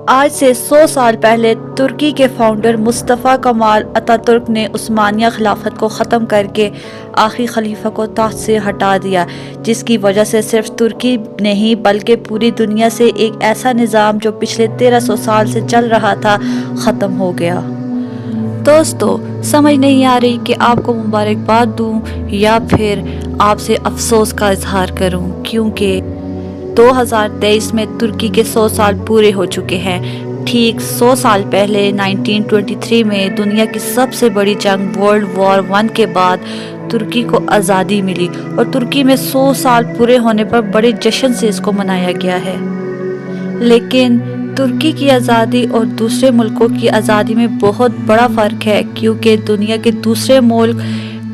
آج سے 100 سال پہلے ترکی کے فاؤنڈر مصطفیٰ کمال اتاتürک نے عثمانیہ خلافت کو ختم کر کے آخری خلیفہ کو تخت سے ہٹا دیا، جس کی وجہ سے صرف ترکی نہیں بلکہ پوری دنیا سے ایک ایسا نظام جو پچھلے 1300 سال سے چل رہا تھا ختم ہو گیا۔ دوستو، سمجھ نہیں آ رہی کہ آپ کو مبارکباد دوں یا پھر آپ سے افسوس کا اظہار کروں، کیونکہ 2023 میں ترکی کے 100 سال پورے ہو چکے ہیں۔ ٹھیک 100 سال پہلے 1923 میں دنیا کی سب سے بڑی جنگ ورلڈ وار 1 کے بعد ترکی کو آزادی ملی، اور ترکی میں 100 سال پورے ہونے پر بڑے جشن سے اس کو منایا گیا ہے۔ لیکن ترکی کی آزادی اور دوسرے ملکوں کی آزادی میں بہت بڑا فرق ہے، کیونکہ دنیا کے دوسرے ملک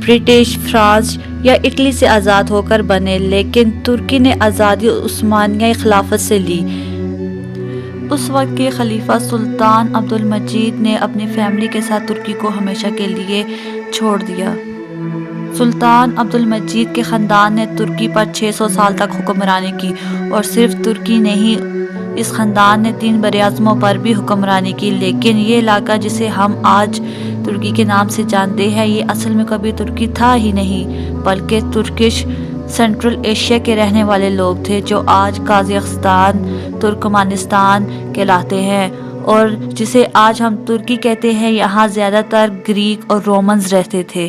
برٹش، فرانس یا اٹلی سے آزاد ہو کر بنے، لیکن ترکی نے آزادی عثمانیہ خلافت سے لی۔ اس وقت کے خلیفہ سلطان عبدالمجید نے اپنی فیملی کے ساتھ ترکی کو ہمیشہ کے لیے چھوڑ دیا۔ سلطان عبدالمجید کے خاندان نے ترکی پر 600 سال تک حکمرانی کی، اور صرف ترکی نہیں، اس خاندان نے 3 براعظموں پر بھی حکمرانی کی۔ لیکن یہ علاقہ جسے ہم آج ترکی کے نام سے جانتے ہیں، یہ اصل میں کبھی ترکی تھا ہی نہیں، بلکہ ترکش سینٹرل ایشیا کے رہنے والے لوگ تھے، جو آج قازقستان، ترکمانستان کہلاتے ہیں، اور جسے آج ہم ترکی کہتے ہیں۔ یہاں زیادہ تر گریک اور رومنز رہتے تھے۔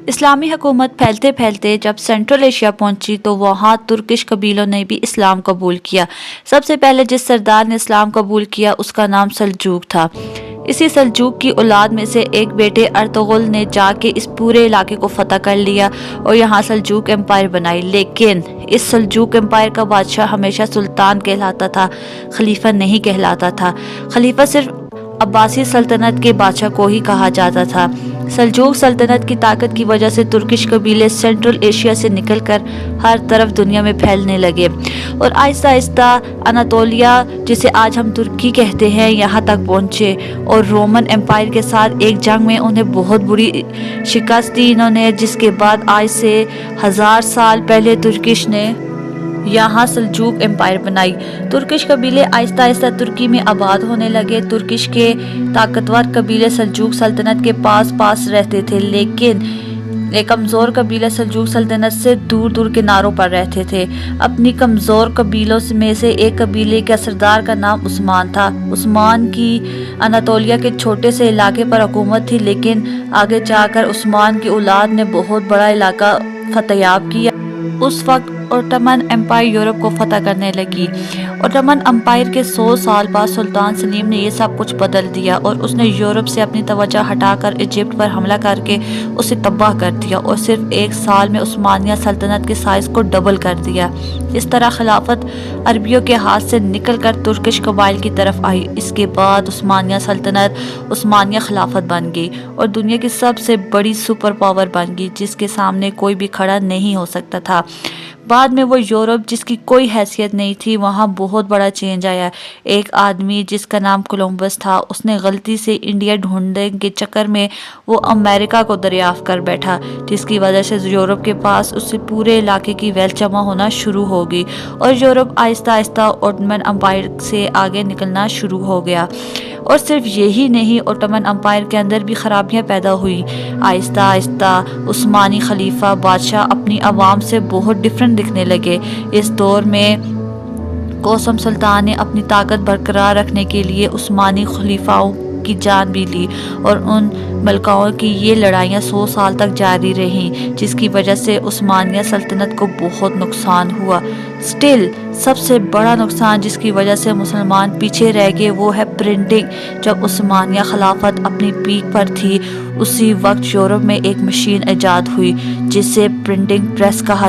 اسلامی حکومت پھیلتے پھیلتے جب سینٹرل ایشیا پہنچی تو وہاں ترکش قبیلوں نے بھی اسلام قبول کیا۔ سب سے پہلے جس سردار نے اسلام قبول کیا اس کا نام سلجوق تھا۔ اسی سلجوق کی اولاد میں سے ایک بیٹے ارطغرل نے جا کے اس پورے علاقے کو فتح کر لیا اور یہاں سلجوق امپائر بنائی۔ لیکن اس سلجوق امپائر کا بادشاہ ہمیشہ سلطان کہلاتا تھا، خلیفہ نہیں کہلاتا تھا۔ خلیفہ صرف عباسی سلطنت کے بادشاہ کو ہی کہا جاتا تھا۔ سلجوق سلطنت کی طاقت کی وجہ سے ترکش قبیلے سینٹرل ایشیا سے نکل کر ہر طرف دنیا میں پھیلنے لگے، اور آہستہ آہستہ اناطولیہ، جسے آج ہم ترکی کہتے ہیں، یہاں تک پہنچے، اور رومن امپائر کے ساتھ ایک جنگ میں انہیں بہت بری شکست دی انہوں نے، جس کے بعد آج سے 1000 سال پہلے ترکش نے یہاں سلجوق امپائر بنائی۔ ترکش قبیلے آہستہ آہستہ ترکی میں آباد ہونے لگے۔ ترکش کے طاقتور قبیلے سلجوق سلطنت کے پاس رہتے تھے، لیکن ایک کمزور قبیلہ سلجوق سلطنت سے دور دور کناروں پر رہتے تھے۔ اپنی کمزور قبیلوں میں سے ایک قبیلے کے سردار کا نام عثمان تھا۔ عثمان کی اناطولیہ کے چھوٹے سے علاقے پر حکومت تھی، لیکن آگے جا کر عثمان کی اولاد نے بہت بڑا علاقہ فتحیاب کیا۔ اس وقت اوٹمن امپائر یورپ کو فتح کرنے لگی۔ اوٹمن امپائر کے 100 سال بعد سلطان سلیم نے یہ سب کچھ بدل دیا، اور اس نے یورپ سے اپنی توجہ ہٹا کر ایجپٹ پر حملہ کر کے اسے تباہ کر دیا، اور صرف 1 سال میں عثمانیہ سلطنت کے سائز کو ڈبل کر دیا۔ اس طرح خلافت عربیوں کے ہاتھ سے نکل کر ترکش قبائل کی طرف آئی۔ اس کے بعد عثمانیہ سلطنت عثمانیہ خلافت بن گئی، اور دنیا کی سب سے بڑی سپر پاور بن گئی، جس کے سامنے کوئی بھی کھڑا نہیں ہو سکتا تھا۔ بعد میں وہ یورپ جس کی کوئی حیثیت نہیں تھی، وہاں بہت بڑا چینج آیا۔ ایک آدمی جس کا نام کولمبس تھا، اس نے غلطی سے انڈیا ڈھونڈنے کے چکر میں وہ امریکہ کو دریافت کر بیٹھا، جس کی وجہ سے یورپ کے پاس اس سے پورے علاقے کی ویلتھ جمع ہونا شروع ہو گئی، اور یورپ آہستہ آہستہ اوٹمن امپائر سے آگے نکلنا شروع ہو گیا۔ اور صرف یہی نہیں، اوٹمن امپائر کے اندر بھی خرابیاں پیدا ہوئی۔ آہستہ آہستہ عثمانی خلیفہ بادشاہ اپنی عوام سے بہت ڈفرینٹ دکھنے لگے۔ اس دور میں قاسم سلطان نے اپنی طاقت برقرار رکھنے کے لیے عثمانی خلیفاؤں کی جان بھی لی، اور ان ملکوں کی یہ لڑائیاں 100 سال تک جاری رہیں، جس کی وجہ سے عثمانیہ سلطنت کو بہت نقصان ہوا۔ سٹل سب سے بڑا نقصان جس کی وجہ سے مسلمان پیچھے رہ گئے وہ ہے پرنٹنگ۔ جب عثمانیہ خلافت اپنی پیک پر تھی، اسی وقت یورپ میں ایک مشین ایجاد ہوئی جسے پرنٹنگ پریس کہا۔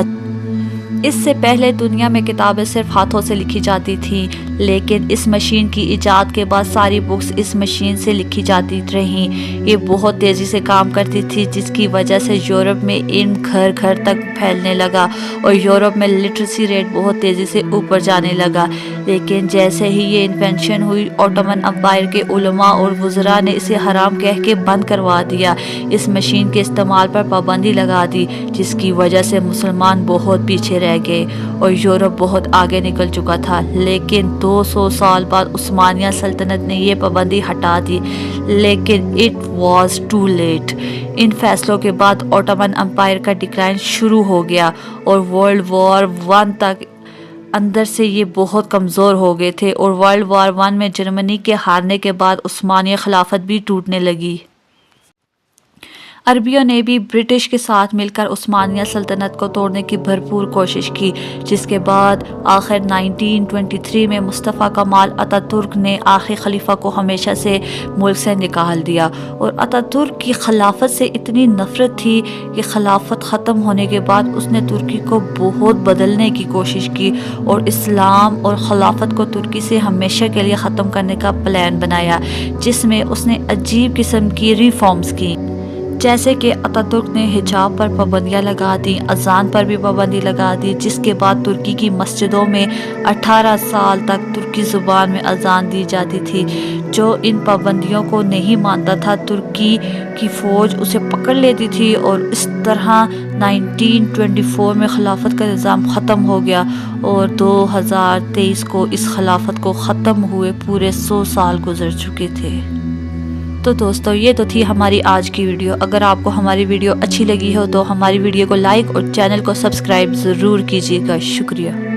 اس سے پہلے دنیا میں کتابیں صرف ہاتھوں سے لکھی جاتی تھیں، لیکن اس مشین کی ایجاد کے بعد ساری بکس اس مشین سے لکھی جاتی رہیں۔ یہ بہت تیزی سے کام کرتی تھی، جس کی وجہ سے یورپ میں علم گھر گھر تک پھیلنے لگا، اور یورپ میں لٹریسی ریٹ بہت تیزی سے اوپر جانے لگا۔ لیکن جیسے ہی یہ انوینشن ہوئی، اوٹمن امپائر کے علماء اور وزراء نے اسے حرام کہہ کے بند کروا دیا۔ اس مشین کے استعمال پر پابندی لگا دی، جس کی وجہ سے مسلمان بہت پیچھے رہ گئے اور یورپ بہت آگے نکل چکا تھا۔ لیکن 200 سال بعد عثمانیہ سلطنت نے یہ پابندی ہٹا دی، لیکن اٹ واز ٹو لیٹ۔ ان فیصلوں کے بعد اوٹومن امپائر کا ڈکلائن شروع ہو گیا اور ورلڈ وار 1 تک اندر سے یہ بہت کمزور ہو گئے تھے، اور ورلڈ وار 1 میں جرمنی کے ہارنے کے بعد عثمانیہ خلافت بھی ٹوٹنے لگی۔ عربیوں نے بھی برٹش کے ساتھ مل کر عثمانیہ سلطنت کو توڑنے کی بھرپور کوشش کی، جس کے بعد آخر 1923 میں مصطفیٰ کمال اتا ترک نے آخری خلیفہ کو ہمیشہ سے ملک سے نکال دیا، اور اتا ترک کی خلافت سے اتنی نفرت تھی کہ خلافت ختم ہونے کے بعد اس نے ترکی کو بہت بدلنے کی کوشش کی اور اسلام اور خلافت کو ترکی سے ہمیشہ کے لیے ختم کرنے کا پلان بنایا، جس میں اس نے عجیب قسم کی ریفارمز کی، جیسے کہ اتا ترک نے حجاب پر پابندیاں لگا دیں، اذان پر بھی پابندی لگا دی، جس کے بعد ترکی کی مسجدوں میں 18 سال تک ترکی زبان میں اذان دی جاتی تھی۔ جو ان پابندیوں کو نہیں مانتا تھا، ترکی کی فوج اسے پکڑ لیتی تھی، اور اس طرح 1924 میں خلافت کا نظام ختم ہو گیا، اور 2023 کو اس خلافت کو ختم ہوئے پورے 100 سال گزر چکے تھے۔ تو دوستو، یہ تو تھی ہماری آج کی ویڈیو۔ اگر آپ کو ہماری ویڈیو اچھی لگی ہو تو ہماری ویڈیو کو لائک اور چینل کو سبسکرائب ضرور کیجیے گا۔ شکریہ۔